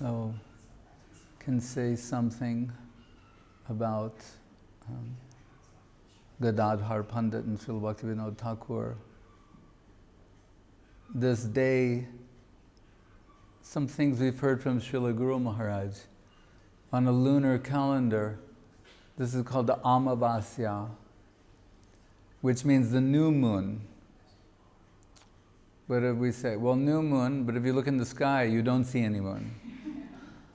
So, can say something about Gadadhar Pandit and Srila Bhaktivinod Thakur. This day, some things we've heard from Srila Guru Maharaj. On a lunar calendar, this is called the Amavasya, which means the new moon. What if we say, well, new moon, but if you look in the sky, you don't see any moon.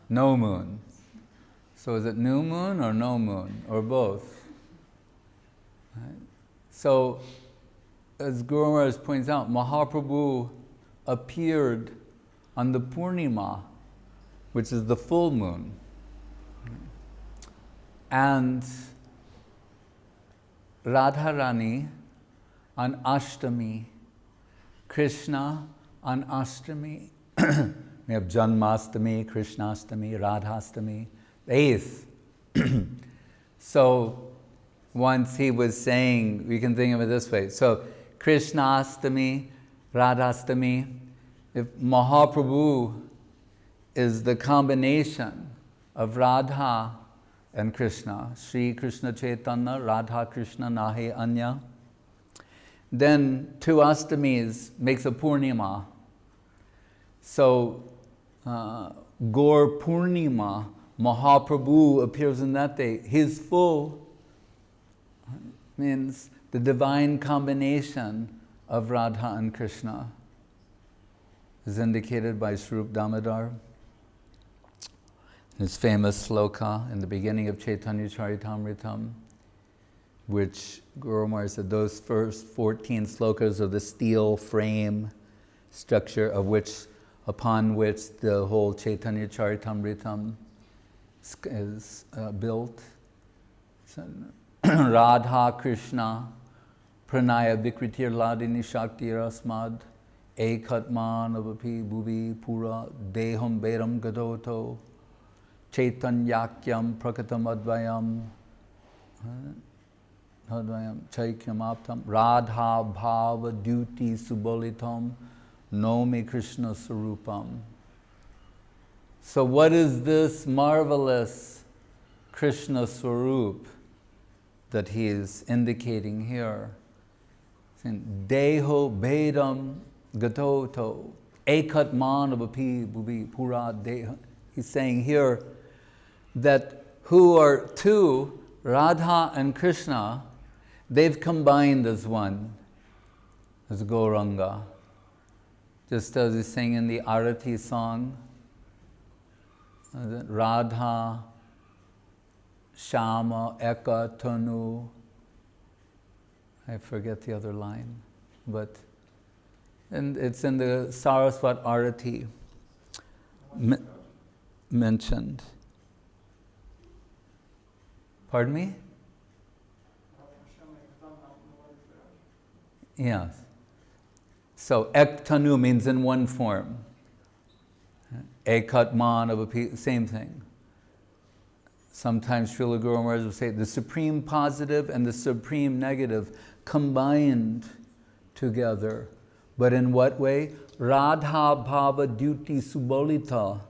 No moon. So is it new moon or no moon, or both? Right? So, as Guru Maharaj points out, Mahaprabhu appeared on the Purnima, which is the full moon. And Radharani on Ashtami, Krishna on Ashtami. We have Janmastami, Krishnastami, Radhastami, the 8th. So once he was saying, we can think of it this way. So Krishnastami, Radhastami, if Mahaprabhu is the combination of Radha and Krishna, Sri Krishna Chaitanya, Radha Krishna Nahe Anya, then 2 Ashtamis makes a Purnima. So Gaur Purnima, Mahaprabhu appears on that day. His full means the divine combination of Radha and Krishna is indicated by Swarup Damodar. His famous sloka in the beginning of Chaitanya Charitamritam, which Guru Maharaj said those first 14 slokas are the steel frame structure upon which the whole Chaitanya Charitamritam is built. So, Radha Krishna Pranaya Vikritir Ladini Shakti Rasmad Ekatman Avapi Bhuvi Pura Deham Veram Gadoto Chaitanyakyam Prakatam Advayam Chaikyam Aptam Radha Bhava Duti Subolitam Nomi Krishna Sarupam. So what is this marvelous Krishna Swarup that he is indicating here? Deho Bedam Gatoto Ekatman Avapi Bhuvi Pura Deha. He's saying here that who are two, Radha and Krishna, they've combined as one, as Gauranga. Just as he's saying in the Arati song, Radha, Shama, Eka, Tanu. I forget the other line, and it's in the Saraswat Arati mentioned. Pardon me? Yes. So, Ek Tanu means in one form. Ekatman of a same thing. Sometimes Srila Guru Maharaj will say the supreme positive and the supreme negative combined together. But in what way? Radha Bhava Duti Subolita.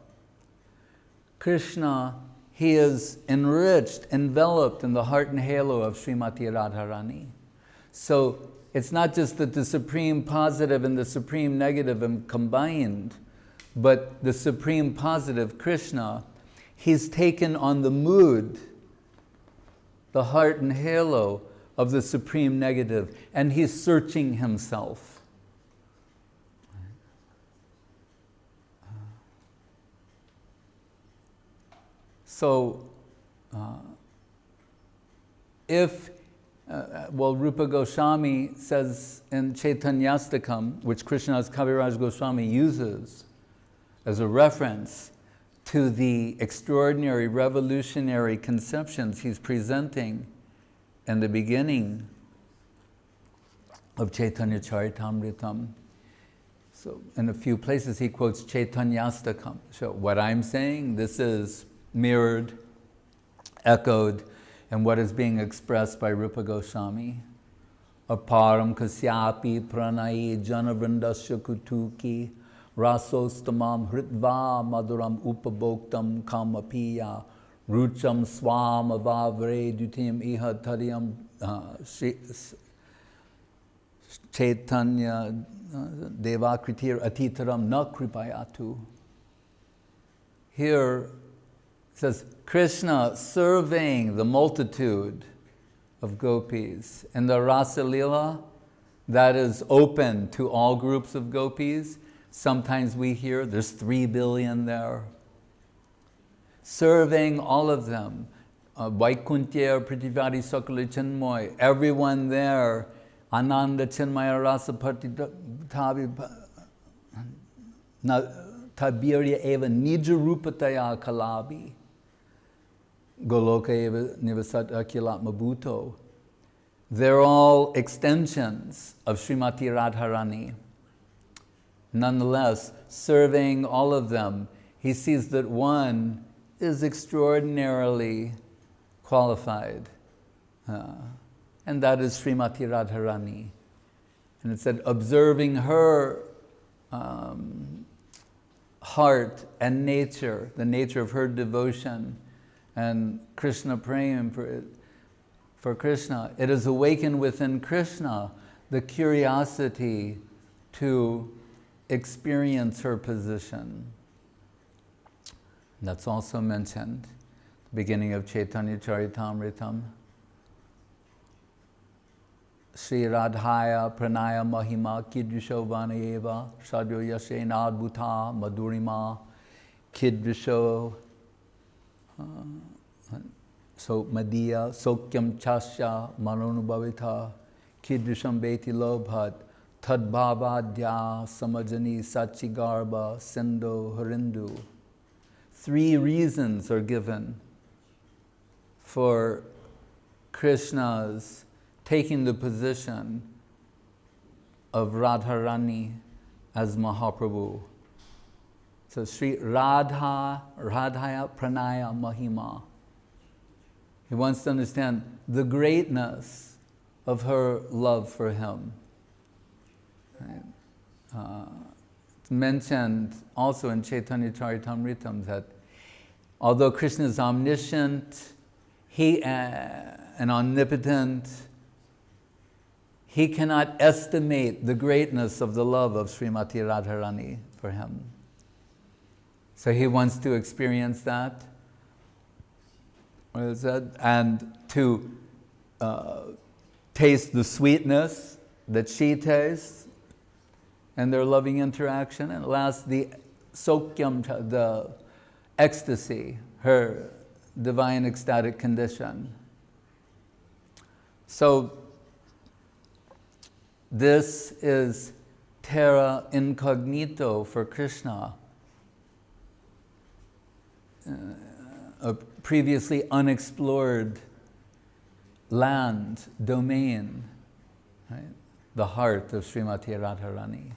Krishna, he is enriched, enveloped in the heart and halo of Srimati Radharani. So it's not just that the supreme positive and the supreme negative are combined, but the supreme positive, Krishna, he's taken on the mood, the heart and halo of the supreme negative, and he's searching himself. So, Rupa Goswami says in Chaitanyastakam, which Krishnadas Kaviraj Goswami uses as a reference to the extraordinary revolutionary conceptions he's presenting in the beginning of Chaitanya Charitamritam. So in a few places he quotes Chaitanyastakam. So what I'm saying, this is mirrored, echoed, and what is being expressed by Rupa Goswami. Aparam kasyapi pranayi janavrindasya kutuki rasostamam hritva maduram upaboktam kamapiya rucham swam avavre dutim iha taryam chaitanya devakritir atitaram na kripayatu. Here it says Krishna surveying the multitude of gopis. In the Rasa Lila, that is open to all groups of gopis. Sometimes we hear there's 3 billion there. Surveying all of them. Vaikuntya, Prativari, Sakala, Chinmoy, everyone there. Ananda, Chinmaya, Rasa, Tabirya eva nija rupataya kalabi. Goloka eva nivasat akilatma bhuto. They're all extensions of Srimati Radharani. Nonetheless, surveying all of them, he sees that one is extraordinarily qualified. And that is Srimati Radharani. And it said, observing her heart and nature, the nature of her devotion, and Krishna praying for Krishna, it has awakened within Krishna the curiosity to experience her position. That's also mentioned at the beginning of Chaitanya Charitamritam. Sri Radhaya Pranaya Mahima Kidvisho Vanayeva Sadyo Yasena Adbhuta Madhurima Kidvisho So Madhya Sokyam Chasya Manonubhavita Kidvisham Beti Lobhat Tadbhavadya Samajani Sachigarba Sendo Harindu. 3 reasons are given for Krishna's taking the position of Radharani as Mahaprabhu. So Sri Radhaya Pranaya Mahima. He wants to understand the greatness of her love for him. Right? It's mentioned also in Chaitanya Charitamrita that although Krishna is omniscient, and omnipotent, he cannot estimate the greatness of the love of Srimati Radharani for him. So he wants to experience that. What is that? And to taste the sweetness that she tastes and their loving interaction. And last, the sokyam, the ecstasy, her divine ecstatic condition. So this is terra incognito for Krishna, a previously unexplored land, domain, right? The heart of Srimati Radharani.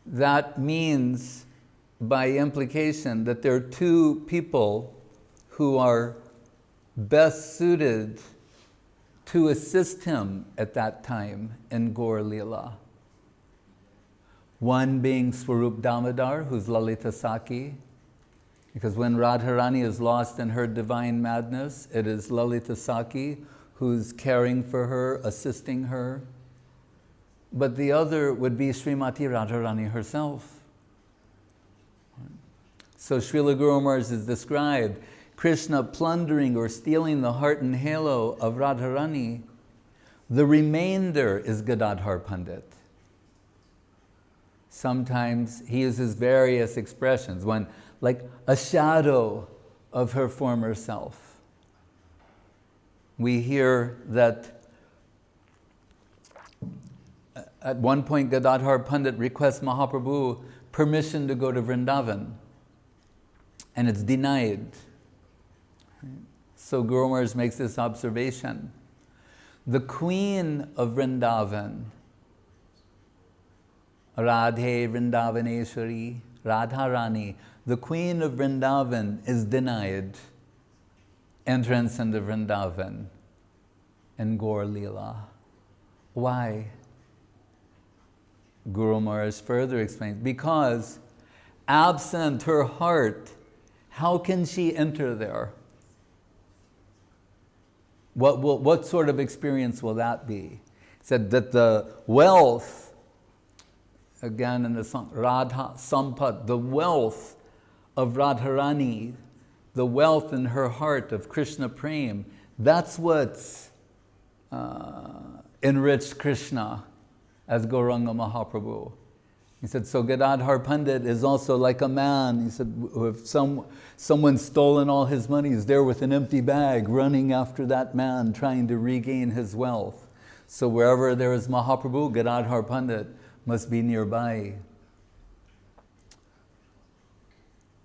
That means, by implication, that there are 2 people who are best suited to assist him at that time in Gaur Leela. One being Swarup Damodar, who's Lalita Saki, because when Radharani is lost in her divine madness, it is Lalita Saki who's caring for her, assisting her. But the other would be Srimati Radharani herself. So Srila Guru Maharaj is described Krishna plundering or stealing the heart and halo of Radharani. The remainder is Gadadhar Pandit. Sometimes he uses various expressions, when like a shadow of her former self. We hear that at one point Gadadhar Pandit requests Mahaprabhu permission to go to Vrindavan, and it's denied. So Guru Maharaj makes this observation. The queen of Vrindavan, Radhe Vrindavaneshwari, Radharani, the queen of Vrindavan is denied entrance into Vrindavan in Gaur Leela. Why? Guru Maharaj further explains, because absent her heart, how can she enter there? What sort of experience will that be? He said that the wealth, again in the song, Radha Sampat, the wealth of Radharani, the wealth in her heart of Krishna Prem, that's what's enriched Krishna as Gauranga Mahaprabhu. He said, so Gadadhar Pandit is also like a man. He said, if someone's stolen all his money, he's there with an empty bag, running after that man, trying to regain his wealth. So wherever there is Mahaprabhu, Gadadhar Pandit must be nearby.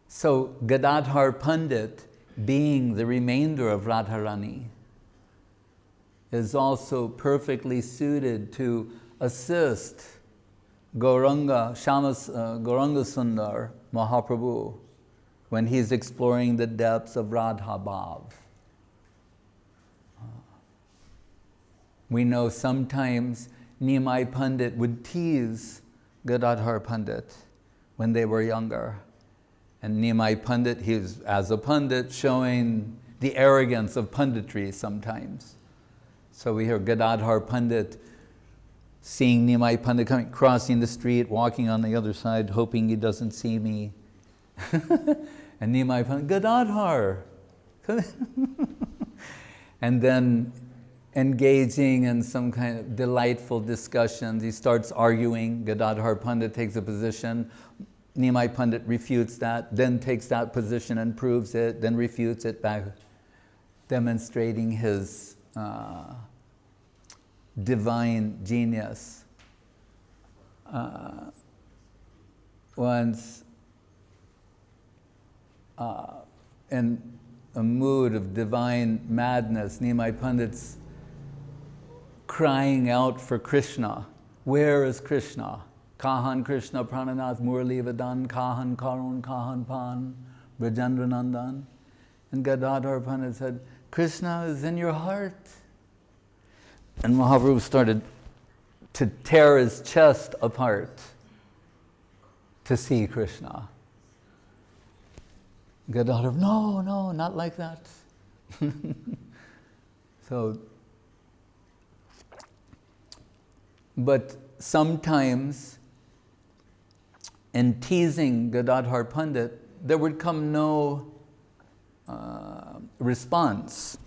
So Gadadhar Pandit, being the remainder of Radharani, is also perfectly suited to assist Gauranga Sundar Mahaprabhu when he's exploring the depths of Radha Bhav. We know sometimes Nimai Pandit would tease Gadadhar Pandit when they were younger. And Nimai Pandit, he was, as a Pandit, showing the arrogance of Panditry sometimes. So we hear Gadadhar Pandit seeing Nimai Pandit coming, crossing the street, walking on the other side, hoping he doesn't see me. And Nimai Pandit, Gadadhar! And then engaging in some kind of delightful discussions. He starts arguing. Gadadhar Pandit takes a position. Nimai Pandit refutes that, then takes that position and proves it, then refutes it back, demonstrating his divine genius. Once, in a mood of divine madness, Nimai Pandit's crying out for Krishna. Where is Krishna? Kahan Krishna Prananath Murli Vadan, Kahan Karun, Kahan Pan, Brajendra Nandan. And Gadadhar Pandit said, Krishna is in your heart. And Mahaprabhu started to tear his chest apart to see Krishna. Gadadhar, no, not like that. So, but sometimes in teasing Gadadhar Pandit, there would come no response.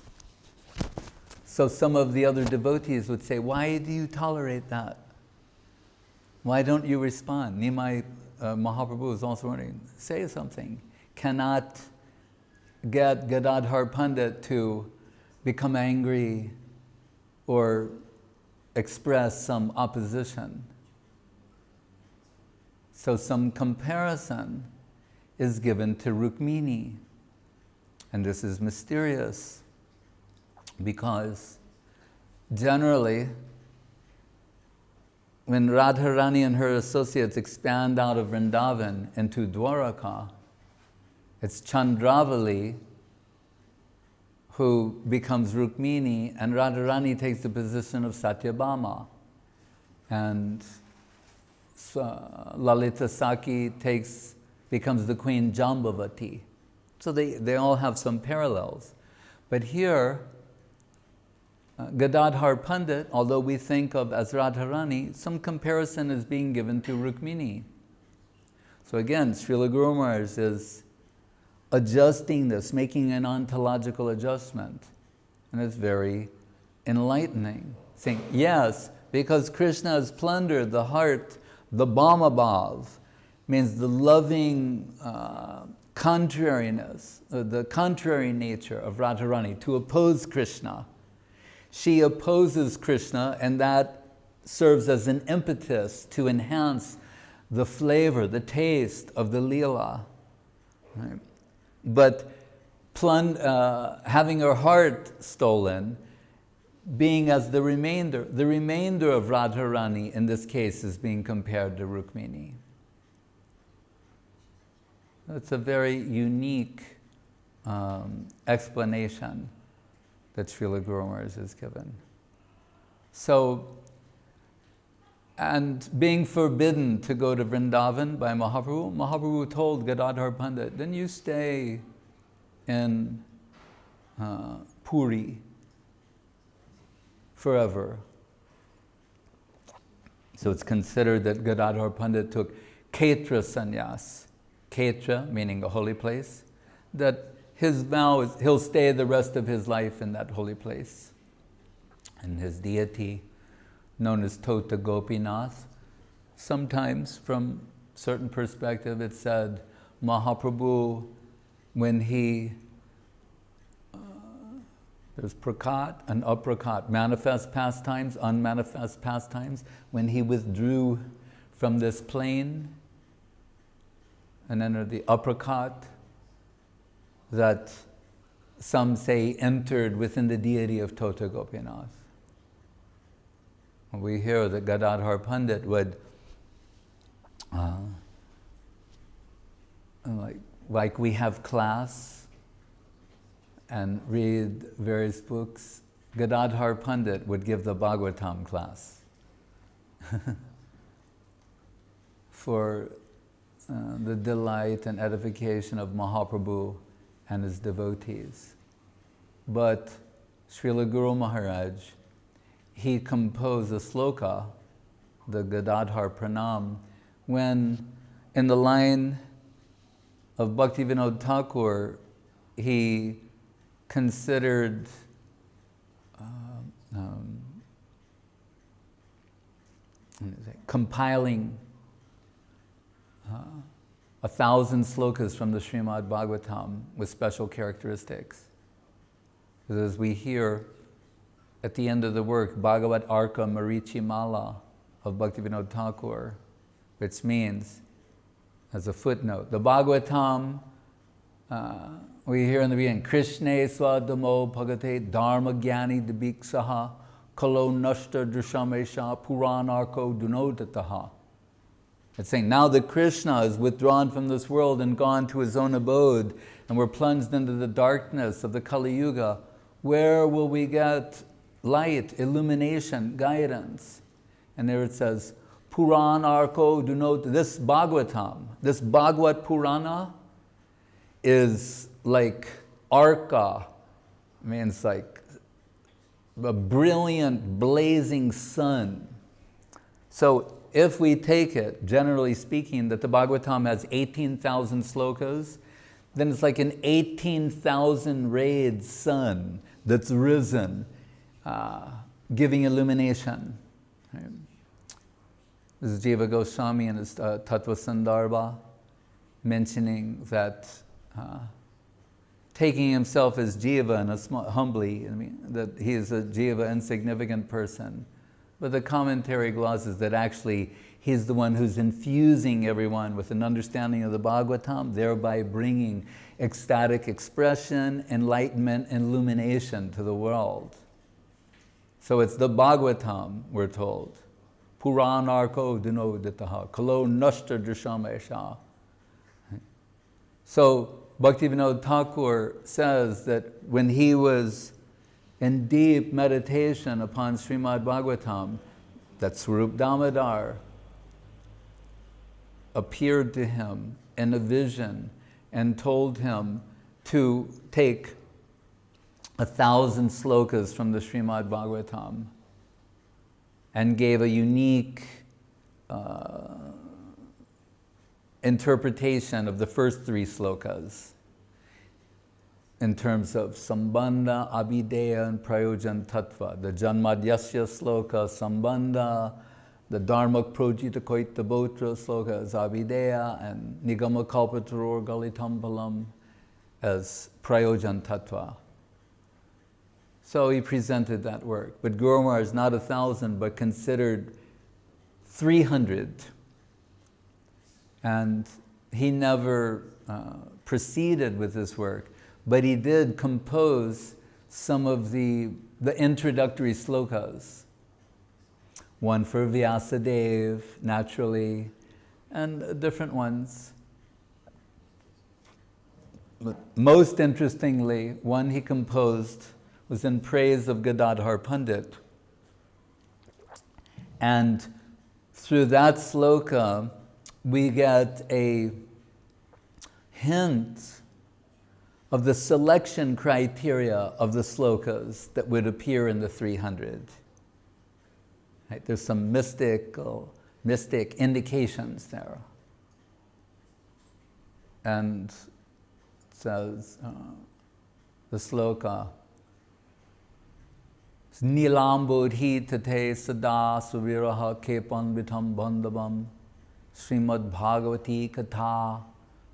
So some of the other devotees would say, why do you tolerate that? Why don't you respond? Nimai Mahaprabhu is also wondering, say something. Cannot get Gadadhar Pandit to become angry or express some opposition. So some comparison is given to Rukmini. And this is mysterious because generally when Radharani and her associates expand out of Vrindavan into Dwaraka, it's Chandravali who becomes Rukmini, and Radharani takes the position of Satyabhama. And Lalita Saki becomes the queen Jambavati. So they all have some parallels. But here, Gadadhar Pandit, although we think of as Radharani, some comparison is being given to Rukmini. So again, Srila Guru Maharaj is adjusting this, making an ontological adjustment. And it's very enlightening. Saying, yes, because Krishna has plundered the heart, the Bhamabhav, means the loving contrariness, the contrary nature of Radharani, to oppose Krishna. She opposes Krishna, and that serves as an impetus to enhance the flavor, the taste of the Leela. Right? But having her heart stolen, being as the remainder of Radharani in this case is being compared to Rukmini. It's a very unique explanation that Srila Guru Maharaj has given. So, And being forbidden to go to Vrindavan by Mahaprabhu, Mahaprabhu told Gadadhar Pandit, then you stay in Puri forever. So it's considered that Gadadhar Pandit took Kshetra sannyas, Kshetra meaning a holy place, that his vow is he'll stay the rest of his life in that holy place. And his deity, known as Tota Gopinath, sometimes from certain perspective it's said Mahaprabhu, when he, there's prakat and aprakat, manifest pastimes, unmanifest pastimes, when he withdrew from this plane and entered the aprakat, that some say entered within the deity of Tota Gopinath. We hear that Gadadhar Pandit would, like we have class and read various books, Gadadhar Pandit would give the Bhagavatam class for the delight and edification of Mahaprabhu and his devotees. But Srila Guru Maharaj, he composed a sloka, the Gadadhar Pranam, when in the line of Bhaktivinod Thakur, he considered compiling 1,000 slokas from the Srimad Bhagavatam with special characteristics. Because as we hear at the end of the work, Bhagavat Arka Marichi Mala of Bhaktivinod Thakur, which means, as a footnote, the Bhagavatam, we hear in the beginning, Krishne Swadamo Bhagate Dharma Gyani Dibiksaha Kalo Nashta Drishamesha Puranarko Dunodataha. It's saying, now that Krishna is withdrawn from this world and gone to his own abode, and we're plunged into the darkness of the Kali Yuga, where will we get light, illumination, guidance? And there it says, Puranarko Dunod, this Bhagavatam, this Bhagavat Purana is like Arka, means like a brilliant, blazing sun. So if we take it, generally speaking, that the Bhagavatam has 18,000 slokas, then it's like an 18,000 rayed sun that's risen, giving illumination. Right? This is Jiva Goswami in his Tattva Sandarbha, mentioning that taking himself as Jiva and humbly, that he is a Jiva, insignificant person. But the commentary glosses that actually he's the one who's infusing everyone with an understanding of the Bhagavatam, thereby bringing ecstatic expression, enlightenment, and illumination to the world. So it's the Bhagavatam, we're told. Puranarko dinoditaha, kalo nashta drishamesha. So Bhaktivinod Thakur says that when he was in deep meditation upon Srimad Bhagavatam, that Swarup Damodar appeared to him in a vision and told him to take 1,000 slokas from the Srimad Bhagavatam and gave a unique interpretation of the first 3 slokas in terms of Sambandha, Abhideya, and Prayojan Tattva. The Janmadhyasya sloka, Sambandha, the Dharma Projita Koita Botra sloka is Abhideya, and Nigama Kalpataror Galitambalam as Prayojan Tattva. So he presented that work. But Guru Maharaj is not 1,000, but considered 300. And he never proceeded with this work, but he did compose some of the introductory slokas. One for Vyasadeva, naturally, and different ones. But most interestingly, one he composed was in praise of Gadadhar Pandit. And through that sloka, we get a hint of the selection criteria of the slokas that would appear in the 300. Right? There's some mystic indications there. And it says, the sloka, Nilambodhi tate sada suviraha kepan vitam bandhavam Srimad Bhagavati Katha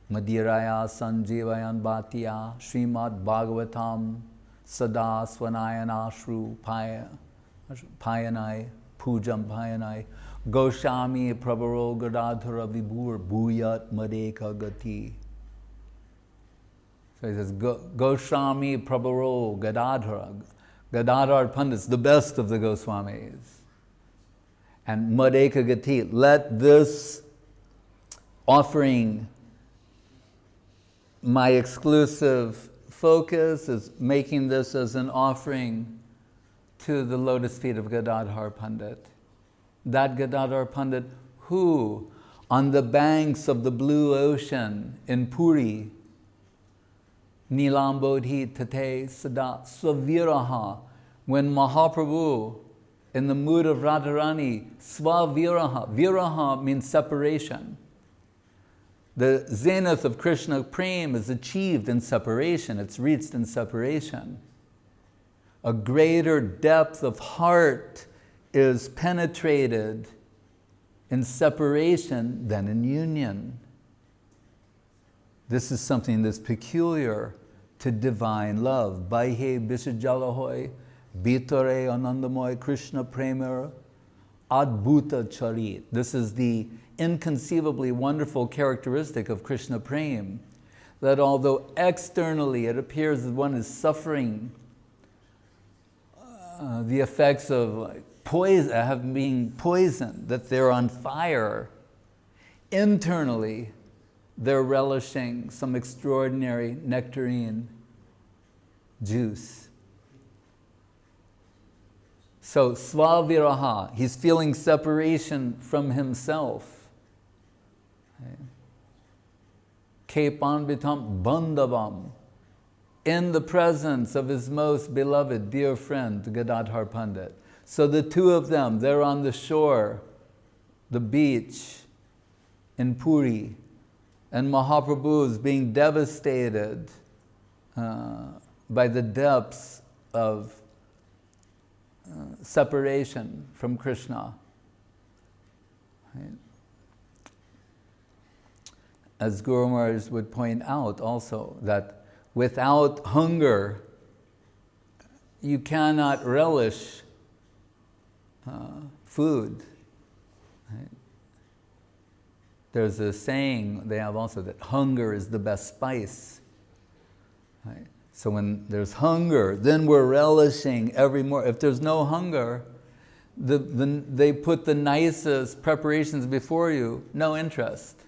Madiraya Sanjeevayan Bhatya Srimad Bhagavatam Sada Swanayana Shru Payanai Pujam Payanai Goswami Prabharo Gadadhara Vibhur Bhuyat Madeka Gati. So he says, Goswami Prabharo Gadadhara. Gadadhar Pandit, the best of the Goswamis. And Madeka Gati, let this offering, my exclusive focus is making this as an offering to the lotus feet of Gadadhar Pandit. That Gadadhar Pandit who, on the banks of the blue ocean in Puri, Nilambodhi tate sada svaviraha, when Mahaprabhu, in the mood of Radharani, svaviraha, viraha means separation. The zenith of Krishna Prem is achieved in separation, it's reached in separation. A greater depth of heart is penetrated in separation than in union. This is something that's peculiar to divine love. Baihe Bisajalahoy, Bitare Anandamoy Krishna Premer, Adbhuta Charit. This is the inconceivably wonderful characteristic of Krishna Prem, that although externally it appears that one is suffering the effects of being poisoned, that they're on fire, internally they're relishing some extraordinary nectarine juice. So, svaviraha, he's feeling separation from himself. Kepanvitam bandhavam, in the presence of his most beloved dear friend, Gadadhar Pandit. So the two of them, they're on the shore, the beach in Puri, and Mahaprabhu is being devastated by the depths of separation from Krishna. Right? As Guru Maharaj would point out also, that without hunger, you cannot relish food. Right? There's a saying they have also that hunger is the best spice. Right? So when there's hunger, then we're relishing every more. If there's no hunger, they put the nicest preparations before you, no interest.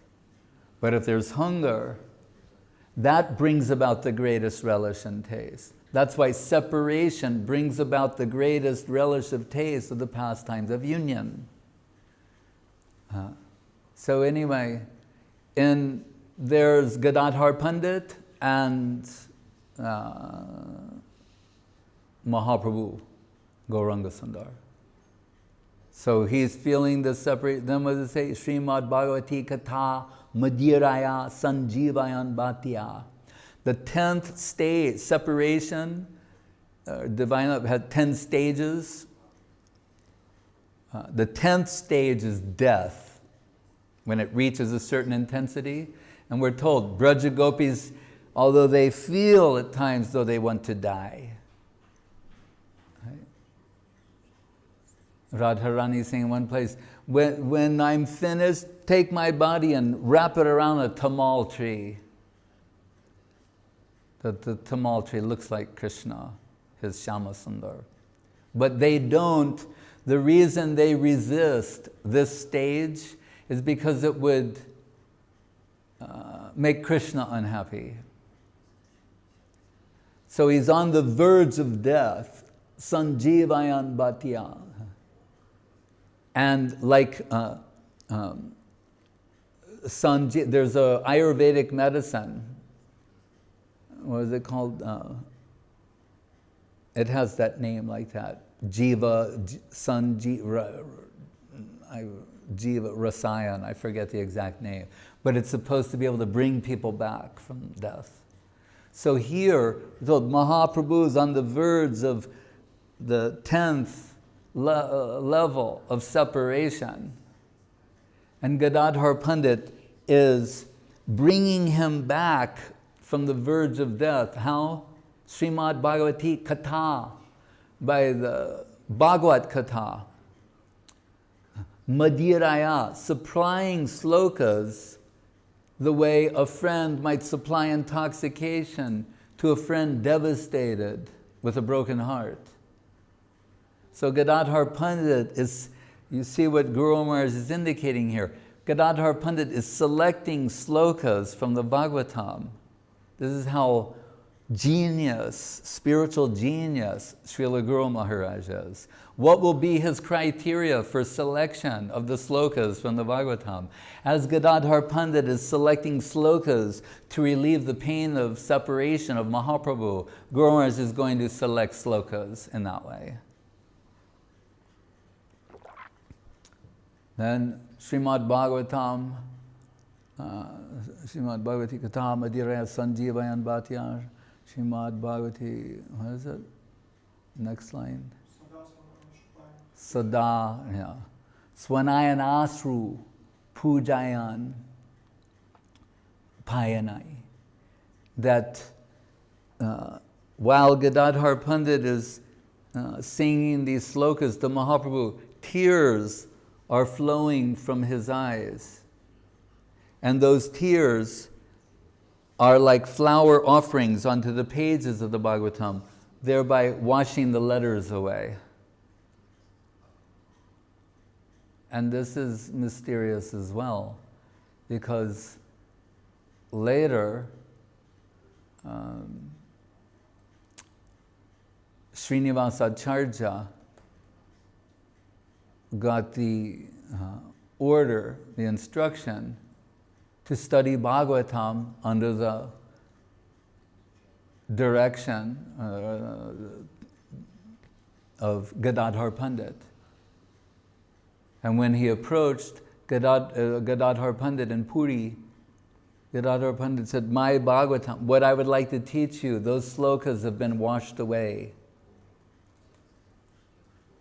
But if there's hunger, that brings about the greatest relish and taste. That's why separation brings about the greatest relish of taste of the pastimes of union. So anyway, there's Gadadhar Pandit and Mahaprabhu, Gauranga Sundar. So he's feeling the separate. Then what does it say? Srimad Bhagavati Katha Madiraya Sanjeevayan Bhatya. The 10th stage, separation, divine love had 10 stages. The 10th stage is death, when it reaches a certain intensity. And we're told, Braja Gopis, although they feel at times though they want to die. Right? Radharani is saying in one place, when I'm finished, take my body and wrap it around a tamal tree. The tamal tree looks like Krishna, his Shyama Sundar. But they don't. The reason they resist this stage is because it would make Krishna unhappy. So he's on the verge of death, Sanjeevayan Bhatya. And like there's a Ayurvedic medicine. What is it called? It has that name like that. Jiva Rasayan, I forget the exact name. But it's supposed to be able to bring people back from death. So here, the Mahaprabhu is on the verge of the 10th level of separation. And Gadadhar Pandit is bringing him back from the verge of death. How? Srimad Bhagavati Katha, by the Bhagavad Katha. Madiraya, supplying slokas the way a friend might supply intoxication to a friend devastated with a broken heart. So Gadadhar Pandit is, you see what Guru Maharaj is indicating here. Gadadhar Pandit is selecting slokas from the Bhagavatam. This is how genius, spiritual genius, Srila Guru Maharaj is. What will be his criteria for selection of the slokas from the Bhagavatam? As Gadadhar Pandit is selecting slokas to relieve the pain of separation of Mahaprabhu, Guru Maharaj is going to select slokas in that way. Then Srimad Bhagavatam, Srimad Bhagavati Katha Madiraya Sanjeevayan Bhatyar, Srimad Bhagavati, what is it? Next line. Sada, yeah. Swanayan Asru Pujayan Payanai. That while Gadadhar Pandit is singing these slokas to Mahaprabhu, tears are flowing from his eyes. And those tears are like flower offerings onto the pages of the Bhagavatam, thereby washing the letters away. And this is mysterious as well, because later, Srinivasacharya got the order, the instruction, to study Bhagavatam under the direction of Gadadhar Pandit. And when he approached Gadadhar Pandit in Puri, Gadadhar Pandit said, "My Bhagavatam, what I would like to teach you, those slokas have been washed away.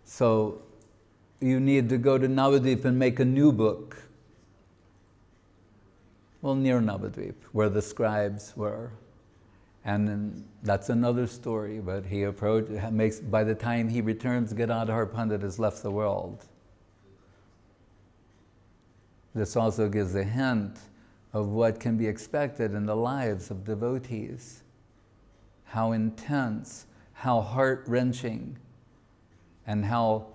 So you need to go to Navadvip and make a new book." Well, near Navadvip, where the scribes were. And then that's another story, but he approached, by the time he returns, Gadadhar Pandit has left the world. This also gives a hint of what can be expected in the lives of devotees. How intense, how heart-wrenching, and how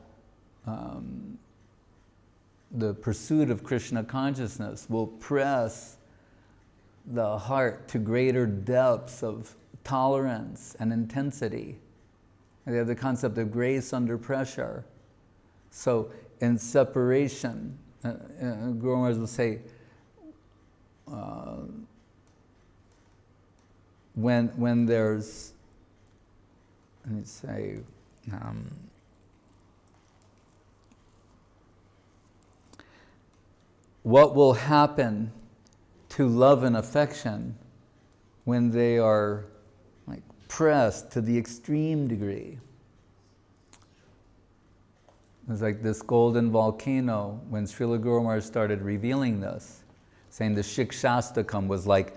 the pursuit of Krishna consciousness will press the heart to greater depths of tolerance and intensity. And they have the concept of grace under pressure. So in separation, Guru Maharaj will say, when there's, let me say, what will happen to love and affection when they are like pressed to the extreme degree. It's like this golden volcano, when Srila Guru Maharaj started revealing this, saying the Shikshastakam was like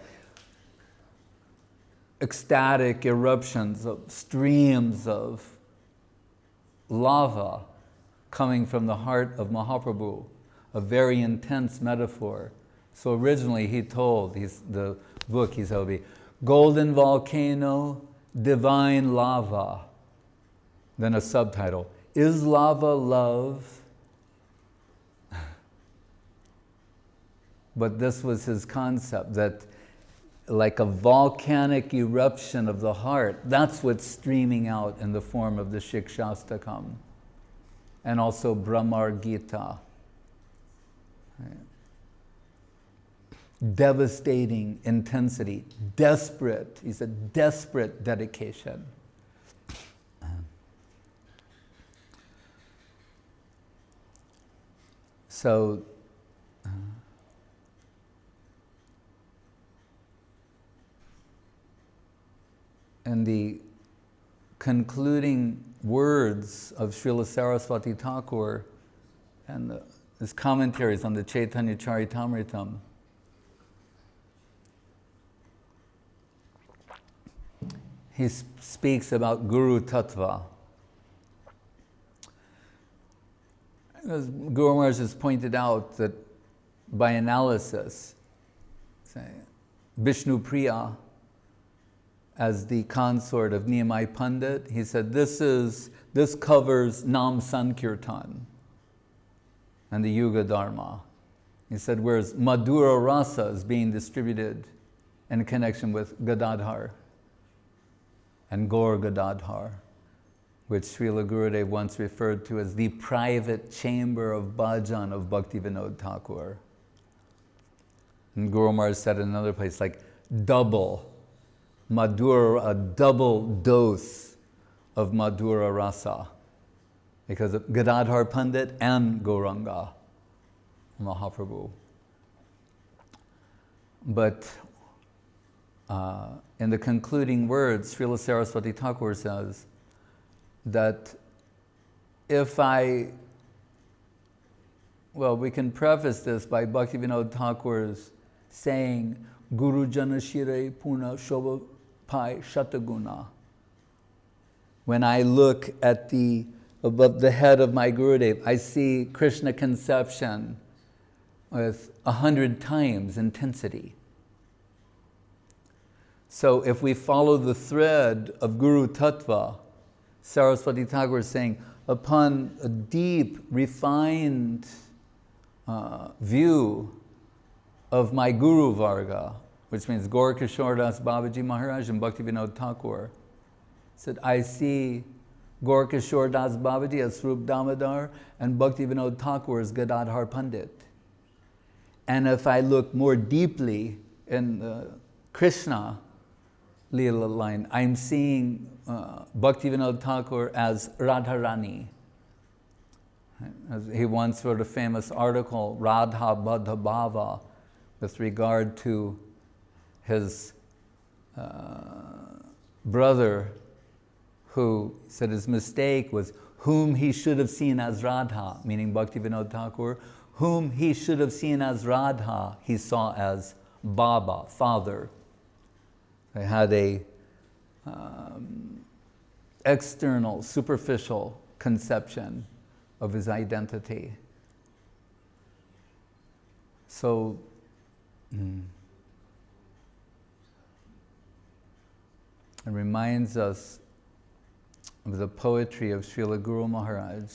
ecstatic eruptions of streams of lava coming from the heart of Mahaprabhu, a very intense metaphor. So originally he told, the book he said would be, Golden Volcano, Divine Lava. Then a subtitle, Is Lava Love? But this was his concept, that like a volcanic eruption of the heart, that's what's streaming out in the form of the Shikshastakam. And also Brahmar Gita. Devastating intensity, desperate, he said, desperate dedication. So, in the concluding words of Srila Saraswati Thakur and his commentaries on the Chaitanya Charitamritam, he speaks about Guru Tattva. As Guru Maharaj has pointed out that by analysis, say, Vishnu Priya, as the consort of Niyamai Pandit, he said this covers Nam Sankirtan and the Yuga Dharma. He said, whereas Madhura Rasa is being distributed in connection with Gadadhar and Gaur Gadadhar, which Srila Gurudev once referred to as the private chamber of bhajan of Bhaktivinod Thakur. And Guru Maharaj said in another place, like double Madhura, a double dose of Madhura Rasa, because of Gadadhar Pandit and Gauranga Mahaprabhu. But in the concluding words, Srila Saraswati Thakur says that we can preface this by Bhaktivinod Thakur's saying, Guru Jana Shire Puna Shobha Pai Shataguna. When I look at above the head of my Gurudev, I see Krishna conception with 100 times intensity. So if we follow the thread of Guru Tattva, Saraswati Thakur is saying, upon a deep, refined view of my Guru Varga, which means Gaur Kishore Das Babaji Maharaj and Bhaktivinod Thakur, said, I see Gaur Kishore Das Babaji as Swarup Damodar and Bhaktivinod Thakur as Gadadhar Pandit. And if I look more deeply in the Krishna Leela line, I'm seeing Bhaktivinod Thakur as Radharani. As he once wrote a famous article, Radha Baddha Bhava, with regard to his brother, who said his mistake was whom he should have seen as Radha, meaning Bhaktivinod Thakur, whom he should have seen as Radha, he saw as Baba, father. They had a external, superficial conception of his identity. So, it reminds us of the poetry of Srila Guru Maharaj,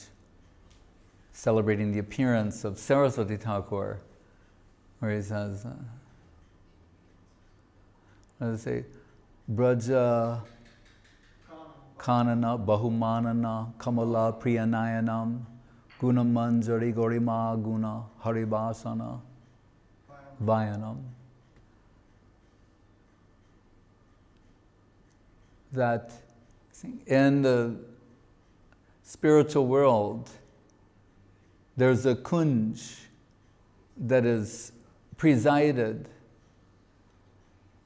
celebrating the appearance of Saraswati Thakur, where he says, let's say, Braja Kanana Bahumanana Kamala Priyanayanam Gunamanjari Gorima Guna Haribasana Vayanam. That in the spiritual world, there's a kunj that is presided,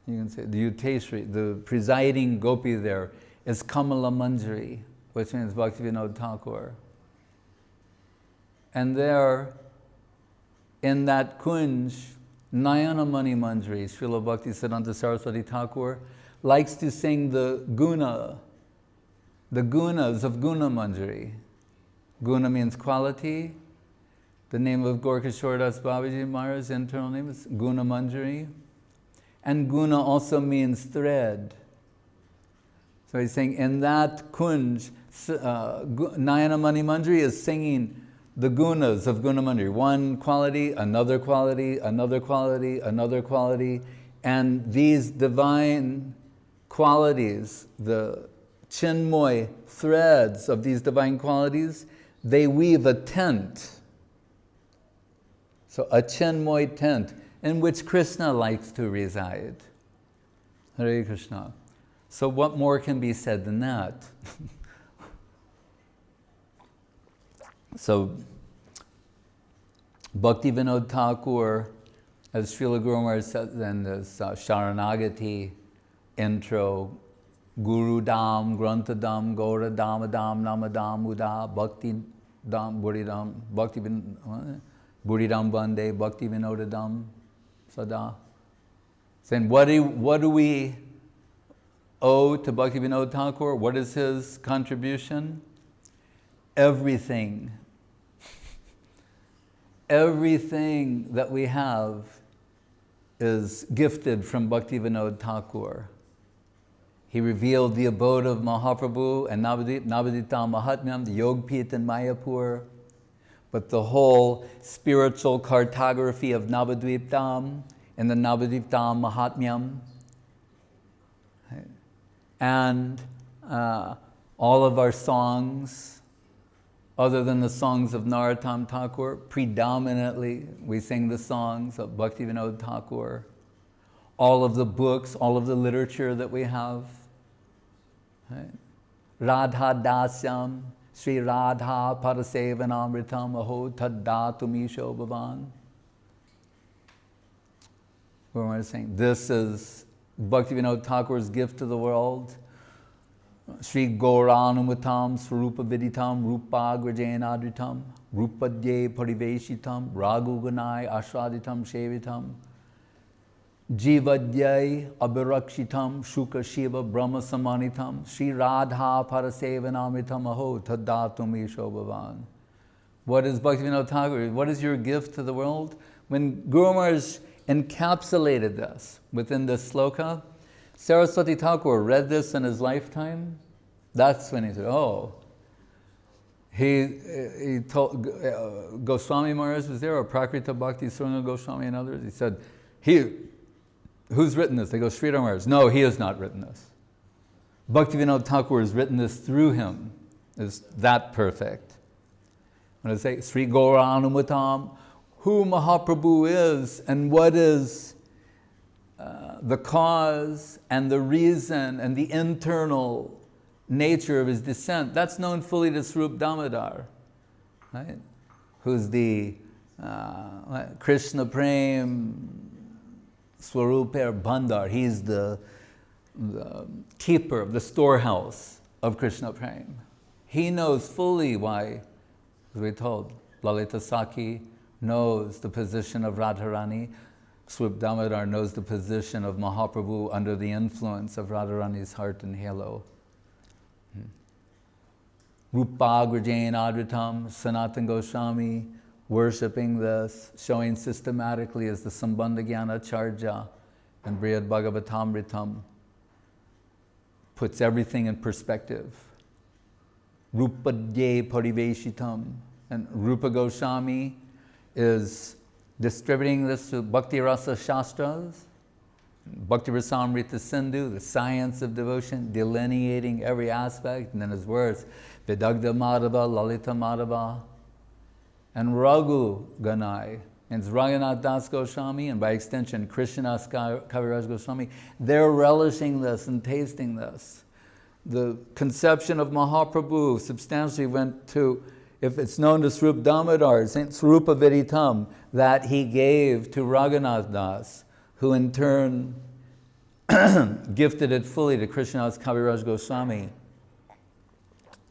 you can say the Uteshri, the presiding gopi there is Kamala Manjari, which means Bhaktivinod Thakur. And there, in that kunj, Nayana Mani Manjari, Srila Bhaktisiddhanta Saraswati Thakur, likes to sing the gunas of Guna Manjari. Guna means quality. The name of Gaur Kishore Das Babaji Maharaj's internal name is Guna Manjari. And guna also means thread. So he's saying in that kunj, Nayana Mani Manjari is singing the gunas of Guna Manjari. One quality, another quality, another quality, another quality. And these divine qualities, the chinmoy threads of these divine qualities, they weave a tent So a chinmoy tent in which Krishna likes to reside. Hare Krishna. So what more can be said than that? So Bhaktivinod Thakur, as Srila Guru Maharaj said in this Sharanagati intro, Guru Dam, Grantha Dam, Gaura Dam, Adam, Namadam, Uda, Bhakti Dam, Buridam, Buridam Bande, Bhakti Vinodadam, Sada. Saying, what do we owe to Bhaktivinod Thakur? What is his contribution? Everything. Everything that we have is gifted from Bhaktivinod Thakur. He revealed the abode of Mahaprabhu and Navadita Mahatmyam, the Yogpit in Mayapur, but the whole spiritual cartography of Navadviptam and the Navadviptam Mahatmyam, and all of our songs, other than the songs of Narottam Thakur, predominantly we sing the songs of Bhaktivinod Thakur. All of the books, all of the literature that we have. Right? Radha Dasyam, Sri Radha Parasevanamritam Aho Tadda Tumisho Bhavan. What am I saying? This is Bhaktivinod Thakur's gift to the world. Sri Gauranumatam Swarupa Viditam Rupa Grajanadritam Rupadye Pariveshitam Raguganai Ashwaditam Shevitam Jivadhyay Abhirakshitam Shuka Shiva Brahma Samanitam Sri Radha Parasevanamritam Aho Tadatum Ishobhavan. What is Bhaktivinod Thakur? What is your gift to the world? When Guru Maharaj encapsulated this within this sloka, Saraswati Thakur read this in his lifetime. That's when he said, oh, he told, Goswami Maharaj was there, or Prakrita Bhakti Suranga Goswami and others. He said, who's written this? They go, Sridhar Maharaj. No, he has not written this. Bhaktivinod Thakur has written this through him. It's that perfect. When I say Sri Gauranumatam, who Mahaprabhu is and what is the cause and the reason and the internal nature of his descent, that's known fully to Swarup Damodar, right? Who's the Krishna Prem Swarupa Bhandar. He's the keeper of the storehouse of Krishna Prem. He knows fully why, as we told, Lalita Sakhi knows the position of Radharani. Swarup Damodar knows the position of Mahaprabhu under the influence of Radharani's heart and halo. Rupa Grajan Adritam, Sanatana Goswami, worshipping this, showing systematically as the Sambandha Jnana Charja and Brihad Bhagavatamritam, puts everything in perspective. Rupadye Pariveshitam, and Rupa Goswami is distributing this to Bhakti Rasa Shastras, Bhakti Rasamrita Sindhu, the science of devotion, delineating every aspect, and then his words, Vidagdha Madhava, Lalita Madhava, and Raghu Ganai, and Raghunath Das Goswami, and by extension Krishnadas Kaviraj Goswami, they're relishing this and tasting this. The conception of Mahaprabhu substantially went to, if it's known to Swarup Damodar, Saint Swarupa Viditam, that he gave to Raghunath Das, who in turn gifted it fully to Krishnadas Kaviraj Goswami,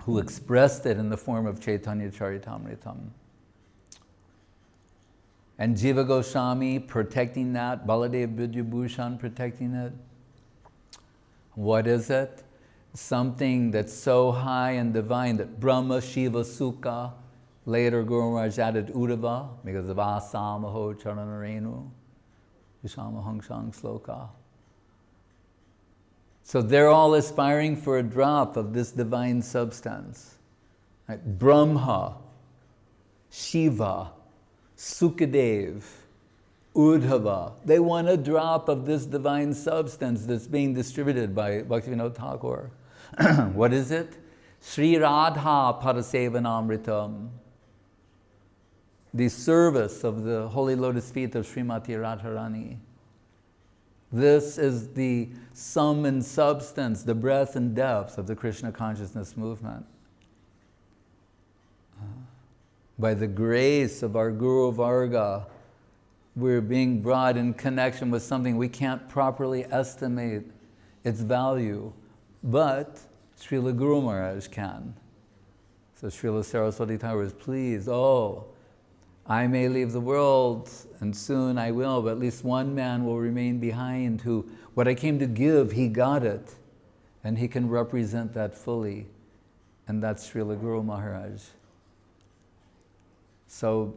who expressed it in the form of Chaitanya Charitamritam. And Jiva Goswami protecting that, Baladev Vidyabhushan protecting it. What is it? Something that's so high and divine that Brahma, Shiva, Sukha, later Guru Maharaj added Uddhava because of Asamaho Charanarenu, Visamahangshang Sloka. So they're all aspiring for a drop of this divine substance. Right? Brahma, Shiva, Sukadev, Uddhava, they want a drop of this divine substance that's being distributed by Bhaktivinod Thakur. What is it? Sri Radha Parasevanamritam. the service of the holy lotus feet of Srimati Radharani. This is the sum and substance, the breadth and depth of the Krishna consciousness movement. By the grace of our Guru Varga, we're being brought in connection with something we can't properly estimate its value, but Srila Guru Maharaj can. So Srila Saraswati Thakur is pleased, I may leave the world, and soon I will, but at least one man will remain behind who, what I came to give, he got it, and he can represent that fully, and that's Srila Guru Maharaj. So,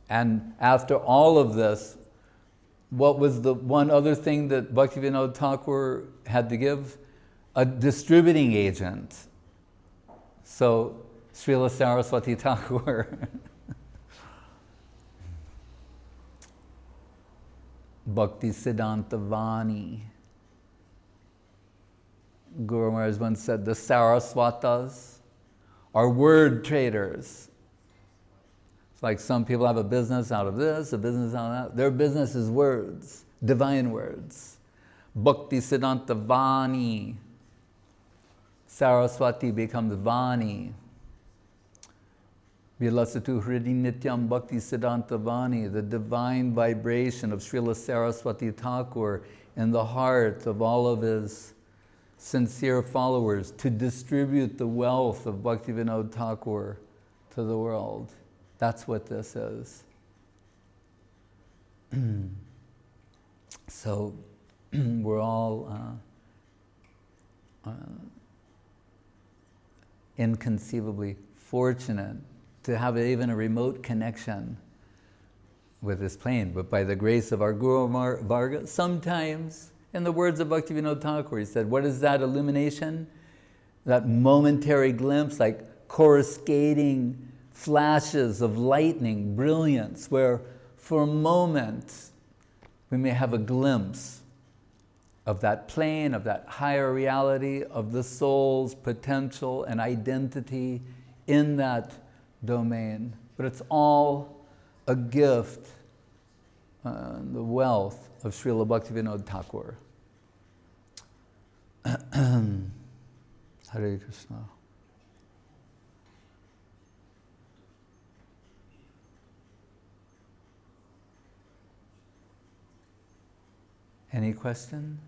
and after all of this, what was the one other thing that Bhaktivinod Thakur had to give? A distributing agent. So, Srila Saraswati Thakur Bhakti Siddhanta Vani. Guru Maharaj once said, the Saraswatas are word traders. It's like some people have a business out of this, a business out of that. Their business is words, divine words. Bhakti Siddhanta Vani. Saraswati becomes Vani. Vilasatu Hridi Nityam Bhakti Siddhanta Vani, the divine vibration of Srila Saraswati Thakur in the heart of all of his sincere followers to distribute the wealth of Bhaktivinod Thakur to the world. That's what this is. So we're all inconceivably fortunate to have even a remote connection with this plane, but by the grace of our Guru Varga, sometimes, in the words of Bhaktivinod Thakur, he said, what is that illumination? That momentary glimpse, like coruscating flashes of lightning, brilliance, where for a moment we may have a glimpse of that plane, of that higher reality, of the soul's potential and identity in that domain. But it's all a gift, the wealth of Srila Bhaktivinod Thakur. Hare Krishna. Any question?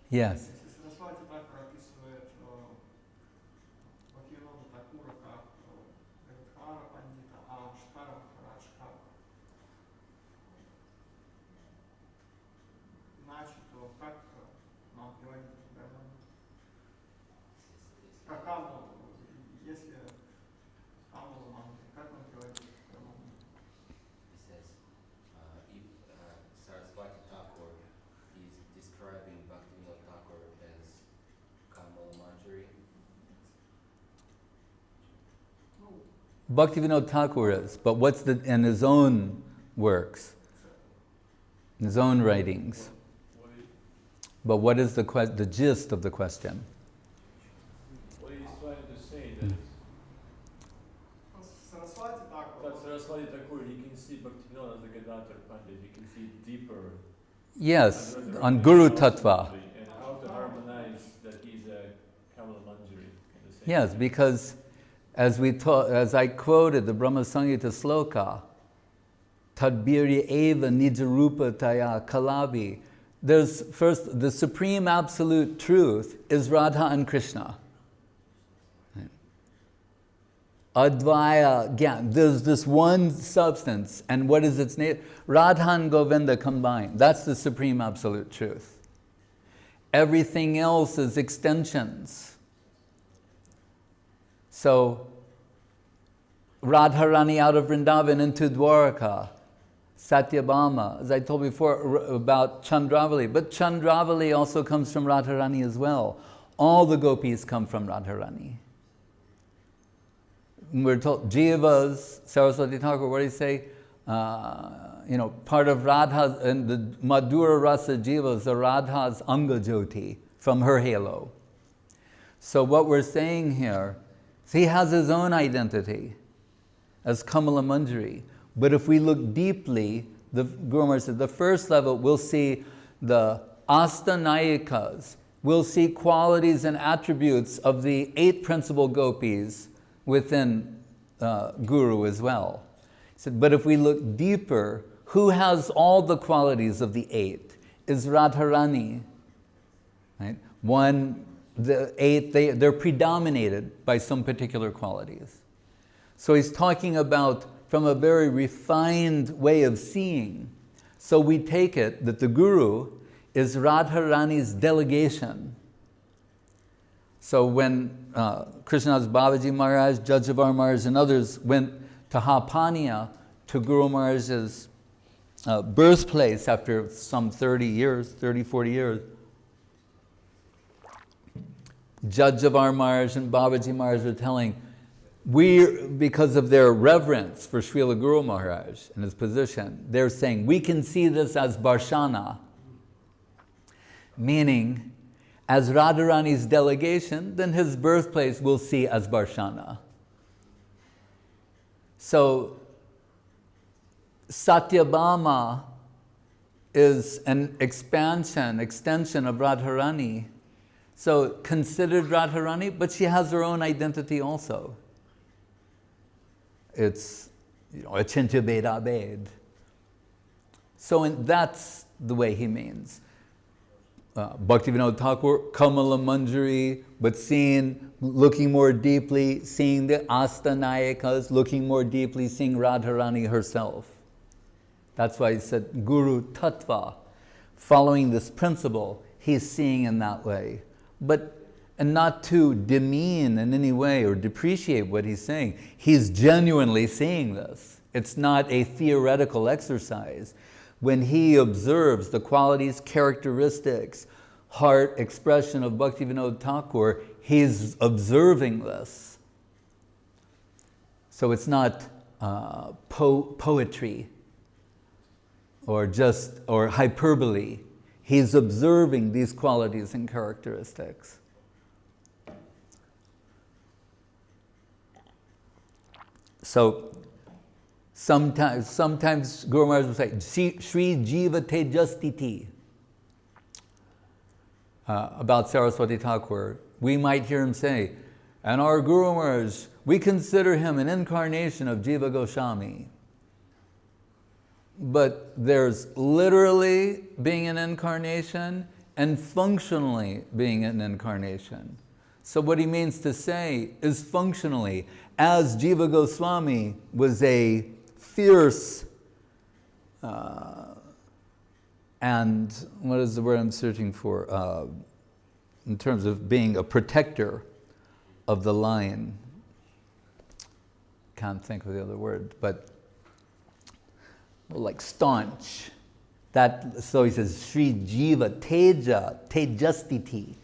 Yes. Saraswati Thakur описывает Бхактивинода Thakura как Gadadhara Pandita, а Шкара Махарадж как иначе, то как нам приводить к гармонии? Как Камалу, если Камалу нам, как нам приводить к гармонии? He says, if Saraswati Thakur is describing Bhaktivinod Thakur as Kamal Manjari. Bhaktivinod Thakur is, but what's in his own works, in his own writings? But what is the gist of the question? What he's trying to say that Saraswati Thakur. that Saraswati Thakur, he can see Bhaktivinoda as the Gadadhar Pandit, he can see deeper. Yes, on Guru Tattva. And how to harmonize that he's a Kamal Manjari. Yes, because as I quoted the Brahma Samhita sloka, Tadbiri eva nijarupa taya kalabi. There's first, the supreme absolute truth is Radha and Krishna. Advaya Gyan, there's this one substance, and what is its name? Radha and Govinda combined. That's the supreme absolute truth. Everything else is extensions. So, Radharani out of Vrindavan into Dwaraka, Satyabhama, as I told before about Chandravali, but Chandravali also comes from Radharani as well. All the gopis come from Radharani. We're told, Jivas, Saraswati Thakur, what do you say? part of Radha's, and the Madhura Rasa Jivas, the Radha's Anga Jyoti from her halo. So what we're saying here, he has his own identity as Kamala Manjari. But if we look deeply, the Guru Maharaj said, the first level, we'll see the Astanayikas, we'll see qualities and attributes of the 8 principal gopis within Guru as well. He said, but if we look deeper, who has all the qualities of the 8? Is Radharani. Right? The 8, they're predominated by some particular qualities. So he's talking about from a very refined way of seeing. So we take it that the Guru is Radharani's delegation. So when Krishnadas Babaji Maharaj, Jajavar Maharaj, and others went to Hapania, to Guru Maharaj's birthplace after some 30, 40 years, Jajavar Maharaj and Babaji Maharaj are telling, because of their reverence for Srila Guru Maharaj and his position, they're saying, we can see this as Barshana, meaning, as Radharani's delegation, then his birthplace we'll see as Barshana. So, Satyabhama is an extension of Radharani. So, considered Radharani, but she has her own identity also. It's, Achintya Beda Bed. So that's the way he means. Bhaktivinod Thakur, Kamala Manjari, but looking more deeply, seeing the Astanayikas, looking more deeply, seeing Radharani herself. That's why he said Guru Tattva. Following this principle, he's seeing in that way. And not to demean in any way or depreciate what he's saying. He's genuinely seeing this. It's not a theoretical exercise. When he observes the qualities, characteristics, heart expression of Bhaktivinod Thakur, he's observing this. So it's not poetry or hyperbole. He's observing these qualities and characteristics. So sometimes Guru Maharaj will say, Shri Jiva Tejastiti, about Saraswati Thakur. We might hear him say, and our Guru Maharaj, we consider him an incarnation of Jiva Goswami. But there's literally being an incarnation and functionally being an incarnation. So what he means to say is functionally, as Jiva Goswami was a fierce, and what is the word I'm searching for? In terms of being a protector of the line. Can't think of the other word, but like staunch. So he says, Sri Jiva Tejastiti.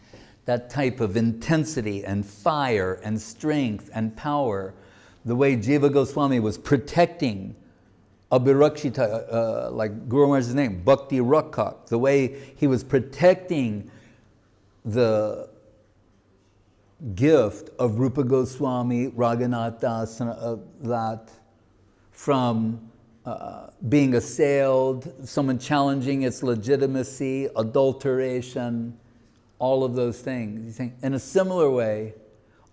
That type of intensity and fire and strength and power, the way Jiva Goswami was protecting Abhirakshita, like Guru Maharaj's name, Bhakti Rakshak, the way he was protecting the gift of Rupa Goswami, Raghunath Das, that from being assailed, someone challenging its legitimacy, adulteration, all of those things. He's saying, in a similar way,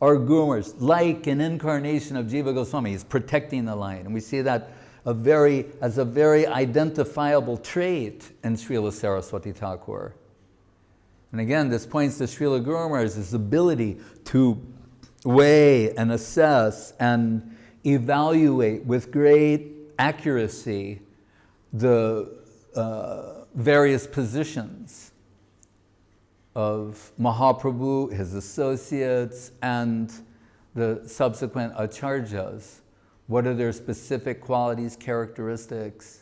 our Guru Maharaj, like an incarnation of Jiva Goswami, is protecting the line. And we see that as a very identifiable trait in Srila Saraswati Thakur. And again, this points to Srila Guru Maharaj's ability to weigh and assess and evaluate with great accuracy the various positions of Mahaprabhu, his associates, and the subsequent acharyas. What are their specific qualities, characteristics?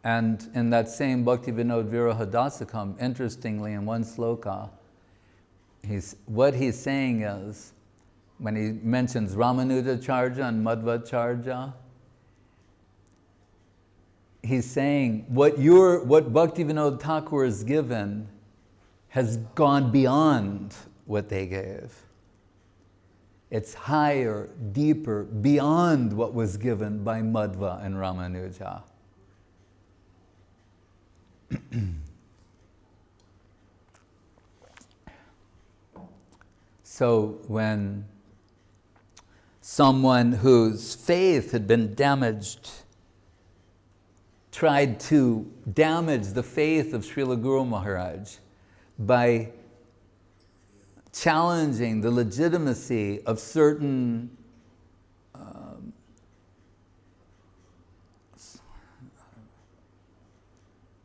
And in that same Bhaktivinod Viraha Dasakam, interestingly, in one sloka, what he's saying is when he mentions Ramanujacharya and Madhvacharya, he's saying what Bhaktivinod Thakur has given has gone beyond what they gave. It's higher, deeper, beyond what was given by Madhva and Ramanuja. So when someone whose faith had been damaged tried to damage the faith of Srila Guru Maharaj by challenging the legitimacy of certain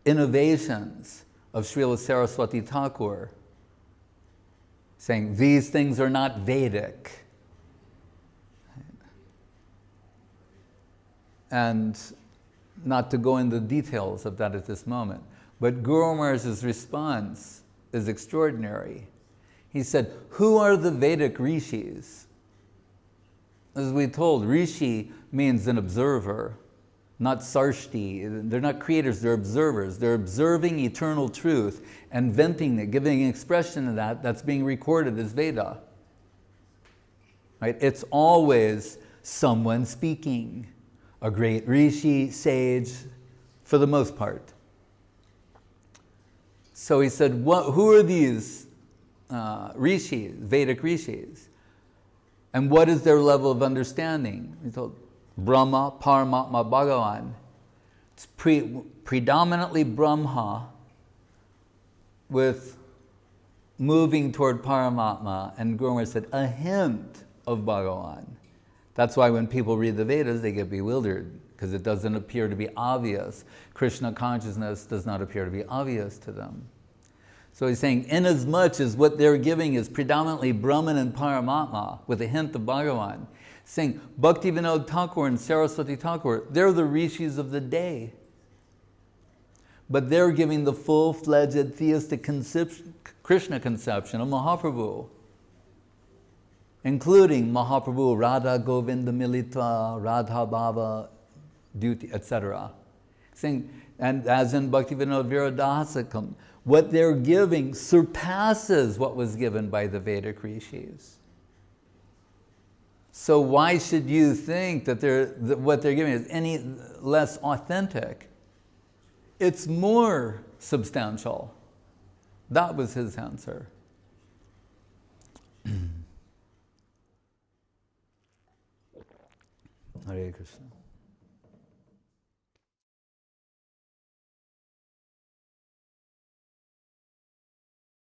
innovations of Srila Saraswati Thakur, saying these things are not Vedic. And not to go into the details of that at this moment, but Guru Maharaj's response is extraordinary. He said, who are the Vedic rishis? As we told, rishi means an observer, not sarshti. They're not creators, they're observers. They're observing eternal truth and venting it, giving expression to that that's being recorded as Veda. Right? It's always someone speaking. A great rishi, sage, for the most part. So he said, who are these rishis, Vedic rishis? And what is their level of understanding? He told, Brahma, Paramatma, Bhagavan. It's predominantly Brahma with moving toward Paramatma. And Guru Maharaj said, a hint of Bhagavan. That's why when people read the Vedas, they get bewildered, because it doesn't appear to be obvious. Krishna consciousness does not appear to be obvious to them. So he's saying, inasmuch as what they're giving is predominantly Brahman and Paramatma, with a hint of Bhagavan, saying Bhaktivinod Thakur and Saraswati Thakur, they're the rishis of the day. But they're giving the full-fledged theistic Krishna conception of Mahaprabhu, including Mahaprabhu, Radha Govinda Militva, Radha Bhava, Duty, etc. Saying, and as in Bhaktivinod Viradhasakam, what they're giving surpasses what was given by the Vedic rishis. So why should you think that what they're giving is any less authentic? It's more substantial. That was his answer. Hare Krishna.